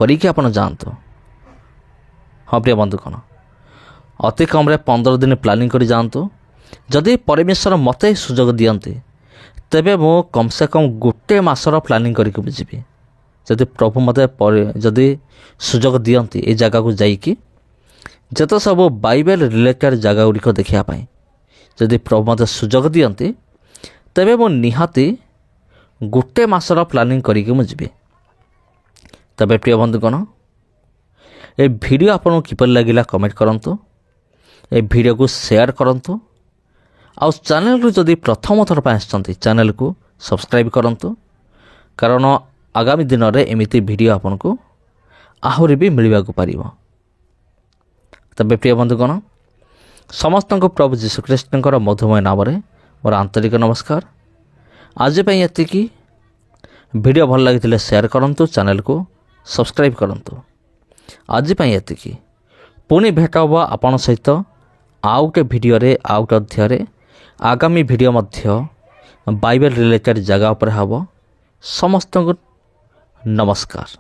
କରିକି ଆପଣ ଯାଆନ୍ତୁ। ହଁ ପ୍ରିୟ ବନ୍ଧୁଗଣ, ଅତି କମ୍ରେ 15 ଦିନ ପ୍ଲାନିଂ କରି ଯାଆନ୍ତୁ। ଯଦି ପରମେଶ୍ୱର ମୋତେ ସୁଯୋଗ ଦିଅନ୍ତି ତେବେ ମୁଁ କମ୍ ସେ କମ୍ ଗୋଟେ ମାସର ପ୍ଲାନିଂ କରିକି ଯିବି। ଯଦି ପ୍ରଭୁ ମୋତେ ଯଦି ସୁଯୋଗ ଦିଅନ୍ତି ଏ ଜାଗାକୁ ଯାଇକି ଯେତେ ସବୁ ବାଇବେଲ ରିଲେଟେଡ଼୍ ଜାଗା ଗୁଡ଼ିକ ଦେଖିବା ପାଇଁ, ଯଦି ପ୍ରଭୁ ମୋତେ ସୁଯୋଗ ଦିଅନ୍ତି ତେବେ ମୁଁ ନିହାତି ଗୋଟେ ମାସର ପ୍ଲାନିଂ କରିକି ମୁଁ ଯିବି। ତେବେ ପ୍ରିୟ ବନ୍ଧୁଗଣ, ଏ ଭିଡ଼ିଓ ଆପଣଙ୍କୁ କିପରି ଲାଗିଲା କମେଣ୍ଟ କରନ୍ତୁ। ଏ ଭିଡ଼ିଓକୁ ସେୟାର କରନ୍ତୁ। ଆଉ ଚ୍ୟାନେଲକୁ ଯଦି ପ୍ରଥମ ଥର ପାଇଁ ଆସିଛନ୍ତି ଚ୍ୟାନେଲକୁ ସବସ୍କ୍ରାଇବ୍ କରନ୍ତୁ, କାରଣ ଆଗାମୀ ଦିନରେ ଏମିତି ଭିଡ଼ିଓ ଆପଣଙ୍କୁ ଆହୁରି ବି ମିଳିବାକୁ ପାରିବ। ତେବେ ପ୍ରିୟ ବନ୍ଧୁଗଣ, ସମସ୍ତଙ୍କୁ ପ୍ରଭୁ ଯୀଶୁଖ୍ରୀଷ୍ଟଙ୍କର ମଧୁମୟ ନାମରେ ମୋର ଆନ୍ତରିକ ନମସ୍କାର। ଆଜି ପାଇଁ ଏତିକି। ଭିଡ଼ିଓ ଭଲ ଲାଗିଥିଲେ ସେୟାର କରନ୍ତୁ, ଚ୍ୟାନେଲକୁ ସବସ୍କ୍ରାଇବ୍ କରନ୍ତୁ। ଆଜି ପାଇଁ ଏତିକି। ପୁଣି ଭେଟ ହେବ ଆପଣଙ୍କ ସହିତ ଆଉ ଗୋଟେ ଭିଡ଼ିଓରେ, ଆଉ ଗୋଟେ ଅଧ୍ୟାୟରେ। ଆଗାମୀ ଭିଡ଼ିଓ ମଧ୍ୟ ବାଇବେଲ ରିଲେଟେଡ଼୍ ଜାଗା ଉପରେ ହେବ। ସମସ୍ତଙ୍କୁ ନମସ୍କାର।